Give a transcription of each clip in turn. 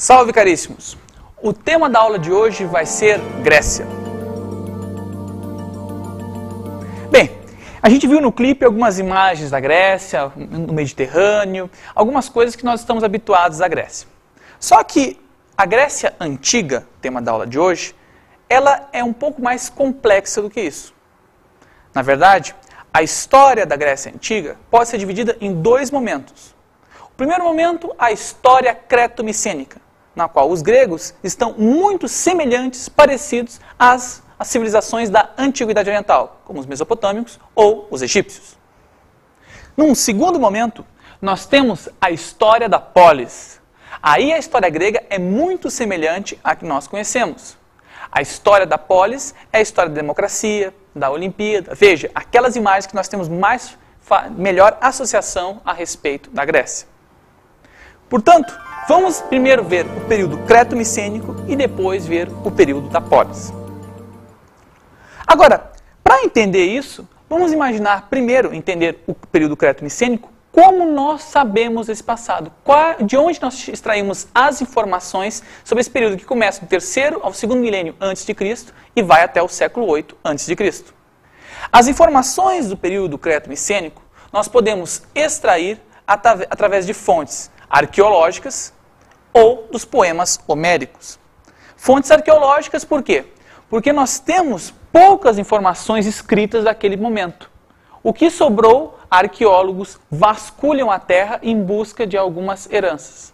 Salve, caríssimos! O tema da aula de hoje vai ser Grécia. Bem, a gente viu no clipe algumas imagens da Grécia, no Mediterrâneo, algumas coisas que nós estamos habituados à Grécia. Só que a Grécia Antiga, tema da aula de hoje, ela é um pouco mais complexa do que isso. Na verdade, a história da Grécia Antiga pode ser dividida em dois momentos. O primeiro momento, a história creto-micênica, na qual os gregos estão muito semelhantes, parecidos às civilizações da Antiguidade Oriental, como os mesopotâmicos ou os egípcios. Num segundo momento, nós temos a história da polis. Aí a história grega é muito semelhante à que nós conhecemos. A história da polis é a história da democracia, da Olimpíada. Veja, aquelas imagens que nós temos melhor associação a respeito da Grécia. Portanto, vamos primeiro ver o período creto-micênico e depois ver o período da polis. Agora, para entender isso, vamos imaginar primeiro entender o período creto-micênico, como nós sabemos esse passado, de onde nós extraímos as informações sobre esse período que começa do terceiro ao segundo milênio antes de Cristo e vai até o século 8 antes de Cristo. As informações do período creto-micênico nós podemos extrair através de fontes arqueológicas ou dos poemas homéricos. Fontes arqueológicas por quê? Porque nós temos poucas informações escritas daquele momento. O que sobrou, arqueólogos vasculham a terra em busca de algumas heranças.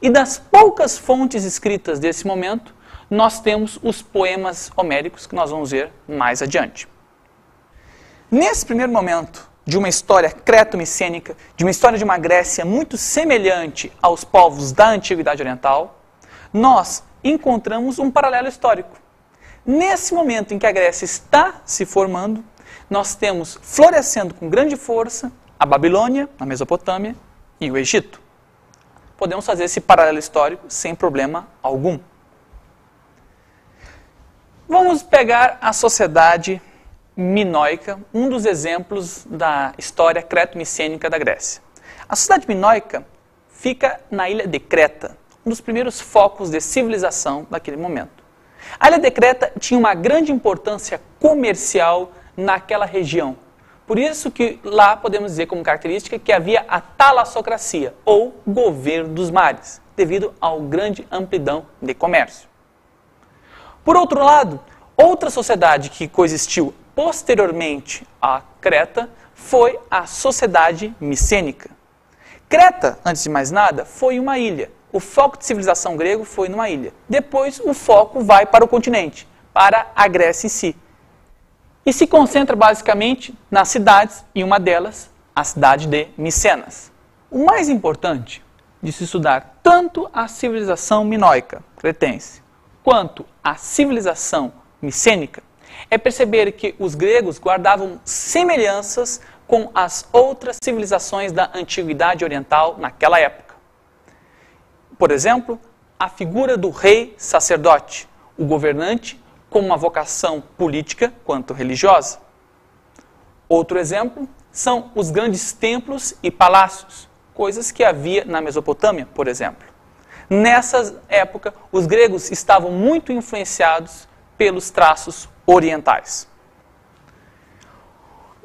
E das poucas fontes escritas desse momento, nós temos os poemas homéricos, que nós vamos ver mais adiante. Nesse primeiro momento de uma história creto-micênica, de uma história de uma Grécia muito semelhante aos povos da Antiguidade Oriental, nós encontramos um paralelo histórico. Nesse momento em que a Grécia está se formando, nós temos florescendo com grande força a Babilônia, a Mesopotâmia e o Egito. Podemos fazer esse paralelo histórico sem problema algum. Vamos pegar a sociedade minoica, um dos exemplos da história creto-micênica da Grécia. A sociedade minoica fica na ilha de Creta, um dos primeiros focos de civilização daquele momento. A ilha de Creta tinha uma grande importância comercial naquela região. Por isso que lá podemos dizer como característica que havia a talassocracia, ou governo dos mares, devido ao grande amplidão de comércio. Por outro lado, outra sociedade que coexistiu posteriormente à Creta foi a sociedade micênica. Creta, antes de mais nada, foi uma ilha. O foco de civilização grego foi numa ilha. Depois o foco vai para o continente, para a Grécia em si. E se concentra basicamente nas cidades, e uma delas, a cidade de Micenas. O mais importante de se estudar tanto a civilização minoica cretense, quanto a civilização micênica, é perceber que os gregos guardavam semelhanças com as outras civilizações da Antiguidade Oriental naquela época. Por exemplo, a figura do rei sacerdote, o governante com uma vocação política quanto religiosa. Outro exemplo são os grandes templos e palácios, coisas que havia na Mesopotâmia, por exemplo. Nessa época, os gregos estavam muito influenciados pelos traços orientais.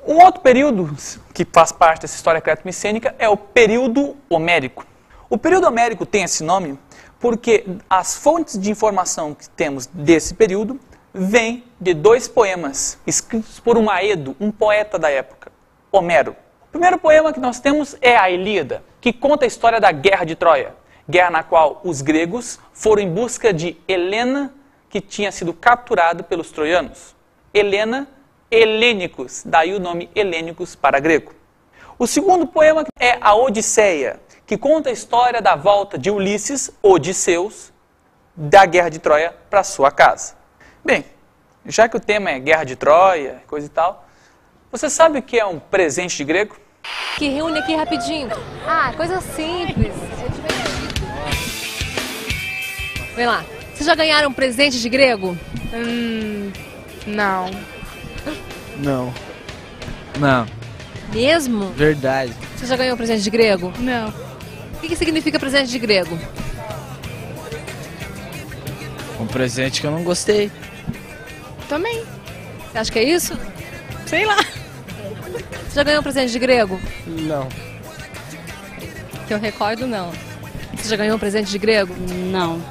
Um outro período que faz parte dessa história creto-micênica é o período homérico. O período homérico tem esse nome porque as fontes de informação que temos desse período vêm de dois poemas escritos por um Aedo, um poeta da época, Homero. O primeiro poema que nós temos é a Ilíada, que conta a história da Guerra de Troia, guerra na qual os gregos foram em busca de Helena, que tinha sido capturado pelos troianos. Helena, helênicos, daí o nome helênicos para grego. O segundo poema é a Odisseia, que conta a história da volta de Ulisses, Odisseus, da Guerra de Troia para sua casa. Bem, já que o tema é Guerra de Troia, coisa e tal, você sabe o que é um presente de grego? Que reúne aqui rapidinho. Ah, coisa simples. Vem lá. Vocês já ganharam um presente de grego? Não. Não. Não. Mesmo? Verdade. Você já ganhou um presente de grego? Não. O que significa presente de grego? Um presente que eu não gostei. Também. Você acha que é isso? Sei lá. Você já ganhou um presente de grego? Não. Que eu recordo, não. Você já ganhou um presente de grego? Não.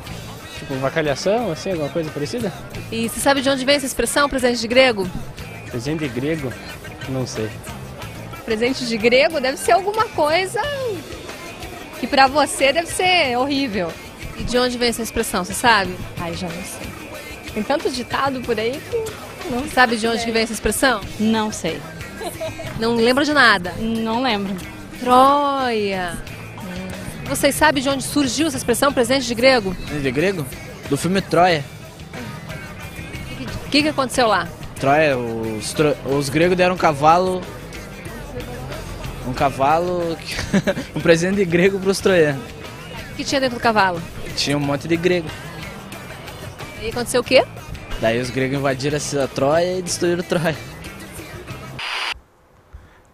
Tipo, vacalhação, assim, alguma coisa parecida? E você sabe de onde vem essa expressão, presente de grego? Presente de grego? Não sei. Presente de grego deve ser alguma coisa que pra você deve ser horrível. E de onde vem essa expressão, você sabe? Ai, já não sei. Tem tanto ditado por aí que não Sabe de onde que vem essa expressão? Não sei. Não lembra de nada? Não lembro. Troia! Vocês sabem de onde surgiu essa expressão, presente de grego? De grego? Do filme Troia. O que aconteceu lá? Troia, os gregos deram um cavalo... um presente de grego para os troianos. O que tinha dentro do cavalo? Tinha um monte de grego. E aconteceu o quê? Daí os gregos invadiram a Troia e destruíram Troia.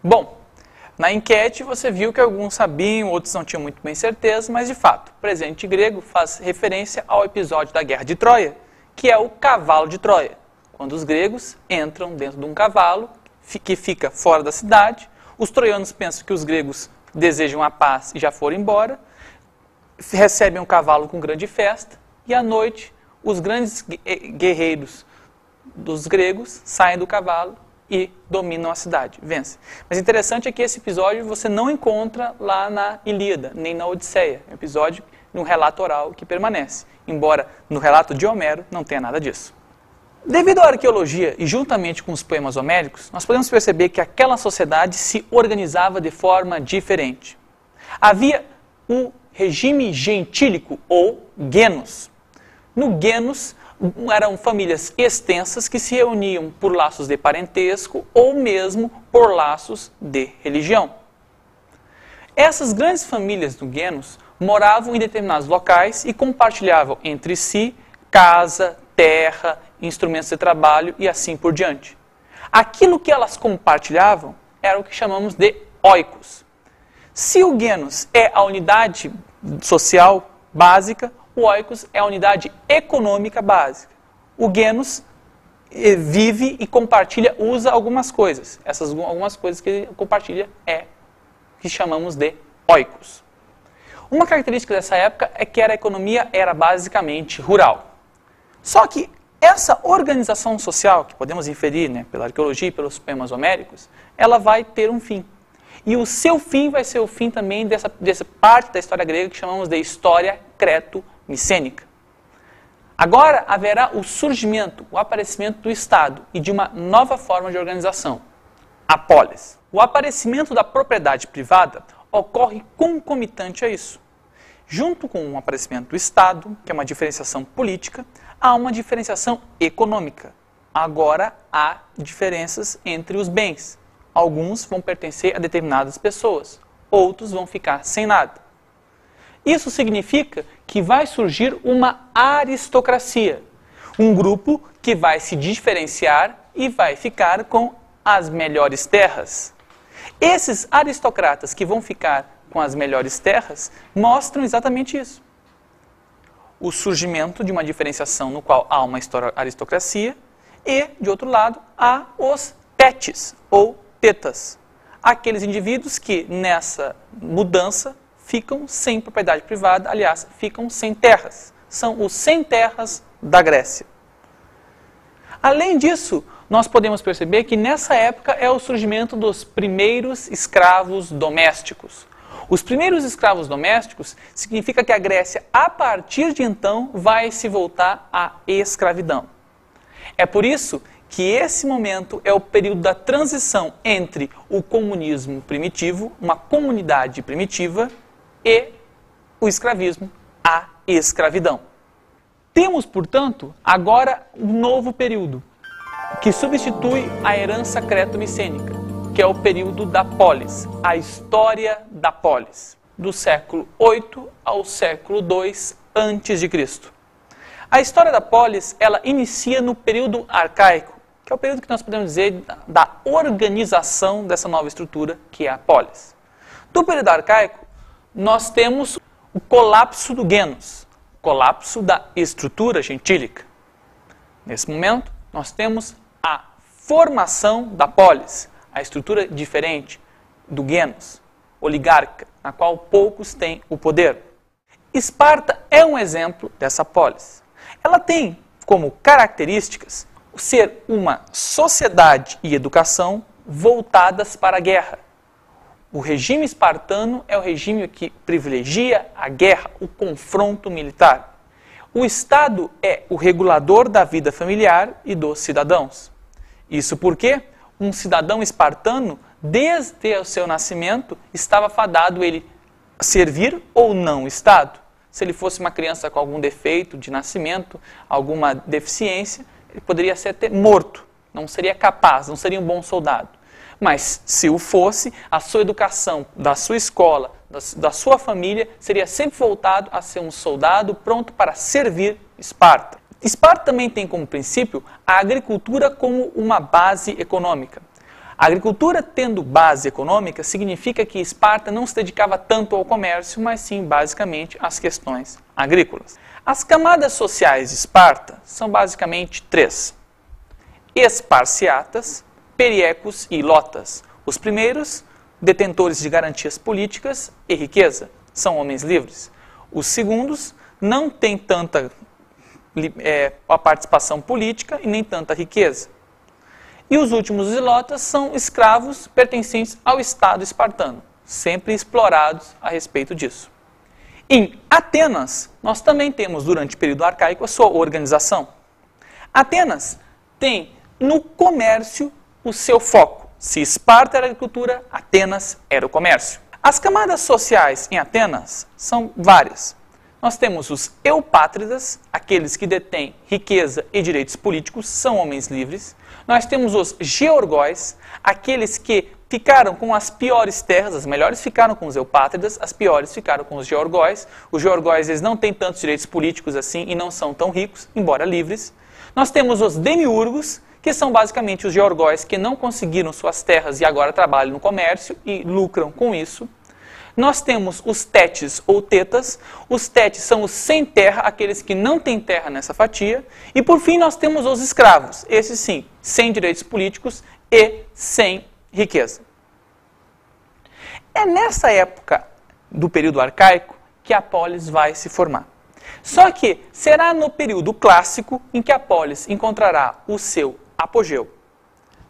Bom, na enquete você viu que alguns sabiam, outros não tinham muito bem certeza, mas de fato, o presente grego faz referência ao episódio da Guerra de Troia, que é o cavalo de Troia. Quando os gregos entram dentro de um cavalo que fica fora da cidade, os troianos pensam que os gregos desejam a paz e já foram embora, recebem um cavalo com grande festa e à noite os grandes guerreiros dos gregos saem do cavalo e dominam a cidade, vencem. Mas interessante é que esse episódio você não encontra lá na Ilíada, nem na Odisseia. É um episódio de um relato oral que permanece, embora no relato de Homero não tenha nada disso. Devido à arqueologia e juntamente com os poemas homéricos, nós podemos perceber que aquela sociedade se organizava de forma diferente. Havia o regime gentílico ou genus. No genus eram famílias extensas que se reuniam por laços de parentesco ou mesmo por laços de religião. Essas grandes famílias do genus moravam em determinados locais e compartilhavam entre si casa, terra, instrumentos de trabalho e assim por diante. Aquilo que elas compartilhavam era o que chamamos de oikos. Se o genus é a unidade social básica, o oikos é a unidade econômica básica. O genus vive e compartilha, usa algumas coisas. Essas algumas coisas que ele compartilha que chamamos de oikos. Uma característica dessa época é que a economia era basicamente rural. Só que essa organização social, que podemos inferir pela arqueologia e pelos poemas homéricos, ela vai ter um fim. E o seu fim vai ser o fim também dessa parte da história grega que chamamos de história creto-micênica. Agora haverá o surgimento, o aparecimento do Estado e de uma nova forma de organização, a polis. O aparecimento da propriedade privada ocorre concomitante a isso. Junto com o aparecimento do Estado, que é uma diferenciação política, há uma diferenciação econômica. Agora há diferenças entre os bens. Alguns vão pertencer a determinadas pessoas, outros vão ficar sem nada. Isso significa que vai surgir uma aristocracia, um grupo que vai se diferenciar e vai ficar com as melhores terras. Esses aristocratas que vão ficar com as melhores terras mostram exatamente isso. O surgimento de uma diferenciação no qual há uma aristocracia e, de outro lado, há os tetes ou tetas. Aqueles indivíduos que nessa mudança ficam sem propriedade privada, aliás, ficam sem terras. São os sem terras da Grécia. Além disso, nós podemos perceber que nessa época é o surgimento dos primeiros escravos domésticos. Os primeiros escravos domésticos significa que a Grécia, a partir de então, vai se voltar à escravidão. É por isso que esse momento é o período da transição entre o comunismo primitivo, uma comunidade primitiva, e o escravismo, a escravidão. Temos, portanto, agora um novo período, que substitui a herança creto-micênica, que é o período da polis, a história da polis, do século 8 ao século 2 a.C. A história da polis, ela inicia no período arcaico, que é o período que nós podemos dizer da organização dessa nova estrutura, que é a polis. Do período arcaico, nós temos o colapso do genus. colapso da estrutura gentílica. Nesse momento, nós temos a formação da polis, a estrutura diferente do genus, oligárquica, na qual poucos têm o poder. Esparta é um exemplo dessa polis. Ela tem como características ser uma sociedade e educação voltadas para a guerra. O regime espartano é o regime que privilegia a guerra, o confronto militar. O Estado é o regulador da vida familiar e dos cidadãos. Isso porque um cidadão espartano, desde o seu nascimento, estava fadado ele servir ou não o Estado. Se ele fosse uma criança com algum defeito de nascimento, alguma deficiência, ele poderia ser até morto, não seria capaz, não seria um bom soldado. Mas se o fosse, a sua educação, da sua escola, da sua família, seria sempre voltado a ser um soldado pronto para servir Esparta. Esparta também tem como princípio a agricultura como uma base econômica. A agricultura tendo base econômica significa que Esparta não se dedicava tanto ao comércio, mas sim basicamente às questões agrícolas. As camadas sociais de Esparta são basicamente três: esparciatas, periecos e ilotas. Os primeiros, detentores de garantias políticas e riqueza, são homens livres. Os segundos não têm tanta a participação política e nem tanta riqueza. E os últimos ilotas são escravos pertencentes ao Estado espartano, sempre explorados a respeito disso. Em Atenas, nós também temos, durante o período arcaico, a sua organização. Atenas tem no comércio o seu foco. Se Esparta era a agricultura, Atenas era o comércio. As camadas sociais em Atenas são várias. Nós temos os eupátridas, aqueles que detêm riqueza e direitos políticos, são homens livres. Nós temos os georgóis, aqueles que ficaram com as piores terras, as melhores ficaram com os eupátridas, as piores ficaram com os georgóis. Os georgóis eles não têm tantos direitos políticos assim e não são tão ricos, embora livres. Nós temos os demiurgos, que são basicamente os georgóis que não conseguiram suas terras e agora trabalham no comércio e lucram com isso. Nós temos os tétis ou tetas. Os tétis são os sem terra, aqueles que não têm terra nessa fatia. E por fim nós temos os escravos, esses sim, sem direitos políticos e sem riqueza. É nessa época do período arcaico que a polis vai se formar. Só que será no período clássico em que a polis encontrará o seu apogeu.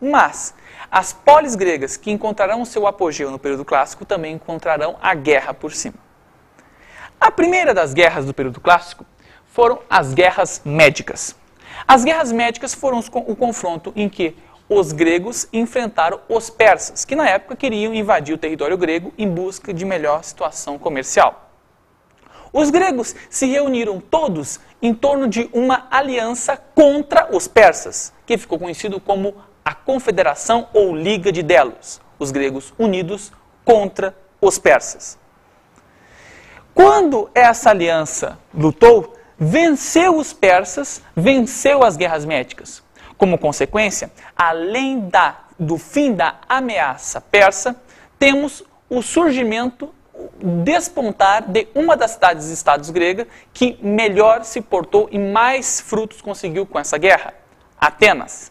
Mas as polis gregas que encontrarão o seu apogeu no período clássico também encontrarão a guerra por cima. A primeira das guerras do período clássico foram as guerras médicas. As guerras médicas foram o confronto em que os gregos enfrentaram os persas, que na época queriam invadir o território grego em busca de melhor situação comercial. Os gregos se reuniram todos em torno de uma aliança contra os persas, que ficou conhecido como a Confederação ou Liga de Delos, os gregos unidos contra os persas. Quando essa aliança lutou, venceu os persas, venceu as guerras médicas. Como consequência, além do fim da ameaça persa, temos o surgimento, despontar de uma das cidades-estados gregas que melhor se portou e mais frutos conseguiu com essa guerra, Atenas.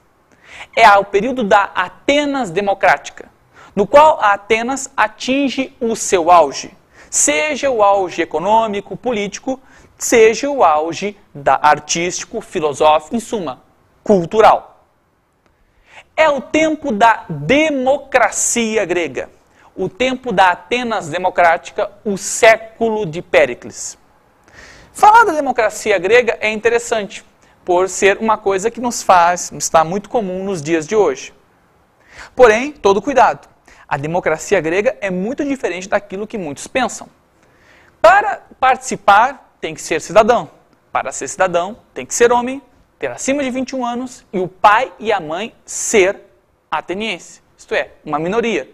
É o período da Atenas democrática, no qual a Atenas atinge o seu auge, seja o auge econômico, político, seja o auge artístico, filosófico, em suma, cultural. É o tempo da democracia grega, o tempo da Atenas democrática, o século de Péricles. Falar da democracia grega é interessante, por ser uma coisa que está muito comum nos dias de hoje. Porém, todo cuidado, a democracia grega é muito diferente daquilo que muitos pensam. Para participar, tem que ser cidadão. Para ser cidadão, tem que ser homem, ter acima de 21 anos e o pai e a mãe ser ateniense. Isto é, uma minoria,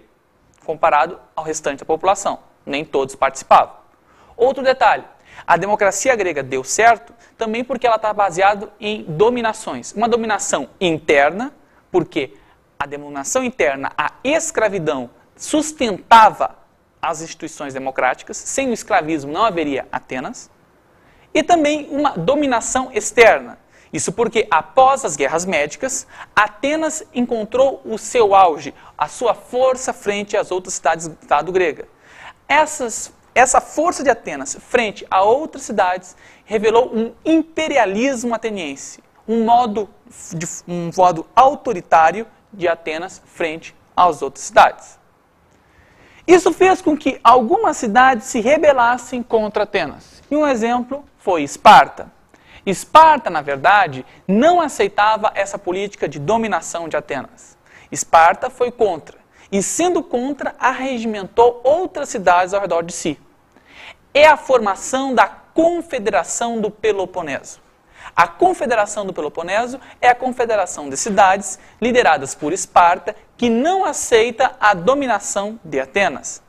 comparado ao restante da população. Nem todos participavam. Outro detalhe, a democracia grega deu certo também porque ela está baseada em dominações. Uma dominação interna, porque a dominação interna, a escravidão, sustentava as instituições democráticas. Sem o escravismo não haveria Atenas. e também uma dominação externa. Isso porque, após as guerras médicas, Atenas encontrou o seu auge, a sua força frente às outras cidades do Estado grega. Essa força de Atenas frente a outras cidades revelou um imperialismo ateniense, um modo autoritário de Atenas frente às outras cidades. Isso fez com que algumas cidades se rebelassem contra Atenas. E um exemplo foi Esparta. Esparta, na verdade, não aceitava essa política de dominação de Atenas. Esparta foi contra, e sendo contra, arregimentou outras cidades ao redor de si. É a formação da Confederação do Peloponeso. A Confederação do Peloponeso é a confederação de cidades lideradas por Esparta que não aceita a dominação de Atenas.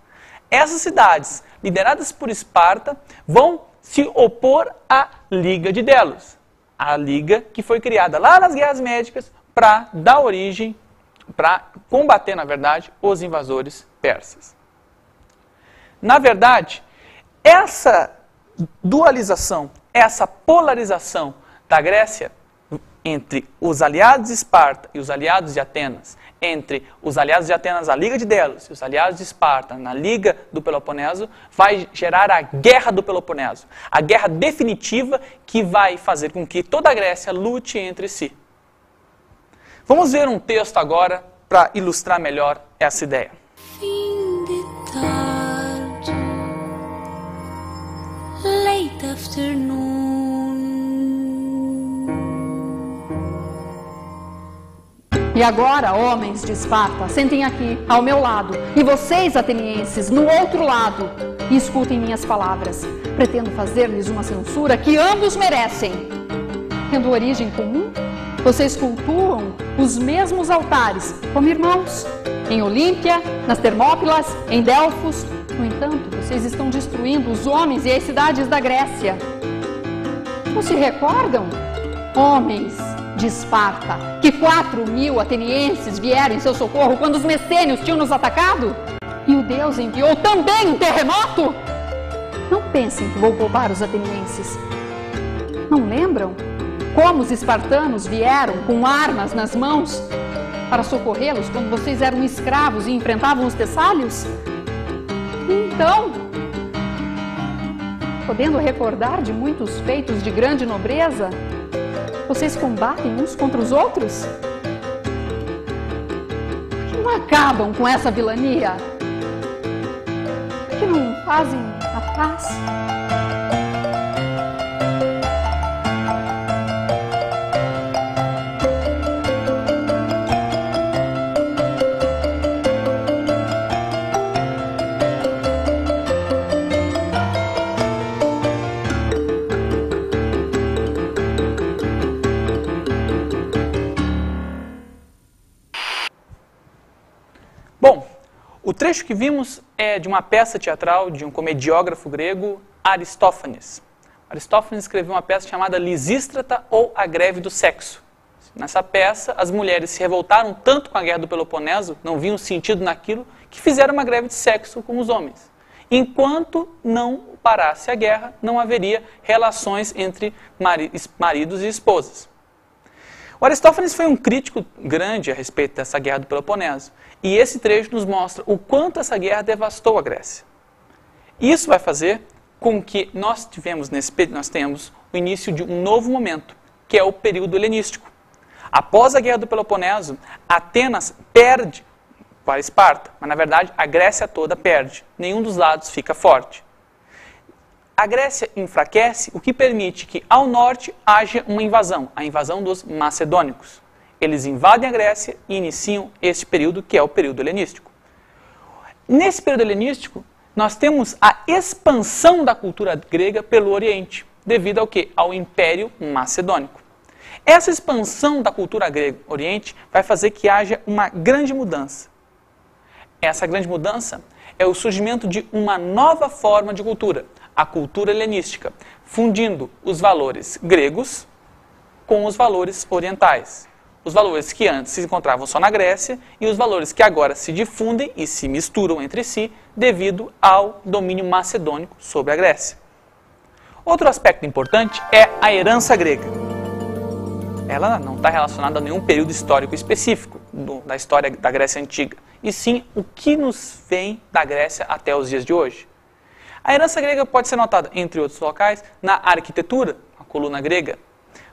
Essas cidades, lideradas por Esparta, vão se opor à Liga de Delos, a liga que foi criada lá nas Guerras Médicas para dar origem, para combater, na verdade, os invasores persas. Na verdade, essa dualização, essa polarização da Grécia entre os aliados de Esparta e os aliados de Atenas, entre os aliados de Atenas, a Liga de Delos, e os aliados de Esparta, na Liga do Peloponeso, vai gerar a Guerra do Peloponeso, a guerra definitiva que vai fazer com que toda a Grécia lute entre si. Vamos ver um texto agora para ilustrar melhor essa ideia. Fim de tarde, late afternoon. E agora, homens de Esparta, sentem aqui, ao meu lado, e vocês, atenienses, no outro lado, e escutem minhas palavras. Pretendo fazer-lhes uma censura que ambos merecem. Tendo origem comum, vocês cultuam os mesmos altares, como irmãos, em Olímpia, nas Termópilas, em Delfos. No entanto, vocês estão destruindo os homens e as cidades da Grécia. Não se recordam, homens de Esparta, que 4.000 atenienses vieram em seu socorro quando os messênios tinham nos atacado? E o Deus enviou também um terremoto? Não pensem que vou poupar os atenienses. Não lembram como os espartanos vieram com armas nas mãos para socorrê-los quando vocês eram escravos e enfrentavam os tessálios? Então, podendo recordar de muitos feitos de grande nobreza, vocês combatem uns contra os outros? Por que não acabam com essa vilania? Por que não fazem a paz? Bom, o trecho que vimos é de uma peça teatral de um comediógrafo grego, Aristófanes. Aristófanes escreveu uma peça chamada Lisístrata ou A Greve do Sexo. Nessa peça, as mulheres se revoltaram tanto com a Guerra do Peloponeso, não viam sentido naquilo, que fizeram uma greve de sexo com os homens. Enquanto não parasse a guerra, não haveria relações entre maridos e esposas. O Aristófanes foi um crítico grande a respeito dessa Guerra do Peloponeso. E esse trecho nos mostra o quanto essa guerra devastou a Grécia. Isso vai fazer com que nós tenhamos o início de um novo momento, que é o período helenístico. Após a Guerra do Peloponeso, Atenas perde para Esparta, mas na verdade a Grécia toda perde. Nenhum dos lados fica forte. A Grécia enfraquece, o que permite que ao norte haja uma invasão, a invasão dos macedônicos. Eles invadem a Grécia e iniciam esse período que é o período helenístico. Nesse período helenístico, nós temos a expansão da cultura grega pelo Oriente, devido ao quê? Ao Império Macedônico. Essa expansão da cultura grega no Oriente vai fazer que haja uma grande mudança. Essa grande mudança é o surgimento de uma nova forma de cultura, a cultura helenística, fundindo os valores gregos com os valores orientais. Os valores que antes se encontravam só na Grécia e os valores que agora se difundem e se misturam entre si devido ao domínio macedônico sobre a Grécia. Outro aspecto importante é a herança grega. Ela não está relacionada a nenhum período histórico específico da história da Grécia Antiga, e sim o que nos vem da Grécia até os dias de hoje. A herança grega pode ser notada, entre outros locais, na arquitetura, a coluna grega,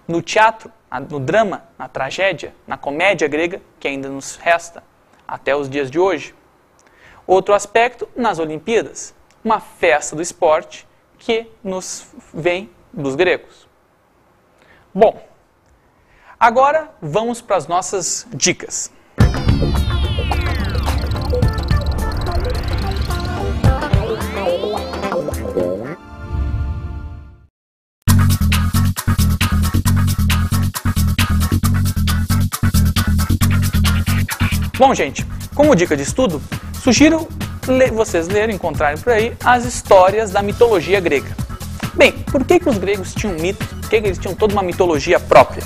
no teatro, no drama, na tragédia, na comédia grega, que ainda nos resta até os dias de hoje. Outro aspecto, nas Olimpíadas, uma festa do esporte que nos vem dos gregos. Bom, agora vamos para as nossas dicas. Bom, gente, como dica de estudo, sugiro vocês lerem, encontrarem por aí as histórias da mitologia grega. Bem, por que os gregos tinham mitos? Por que eles tinham toda uma mitologia própria?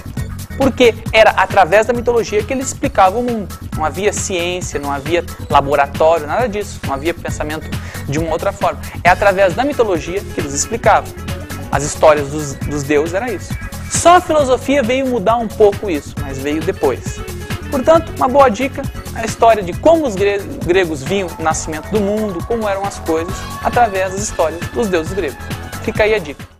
Porque era através da mitologia que eles explicavam o mundo. Não havia ciência, não havia laboratório, nada disso. Não havia pensamento de uma outra forma. É através da mitologia que eles explicavam. As histórias dos deuses era isso. Só a filosofia veio mudar um pouco isso, mas veio depois. Portanto, uma boa dica, a história de como os gregos viam o nascimento do mundo, como eram as coisas, através das histórias dos deuses gregos. Fica aí a dica.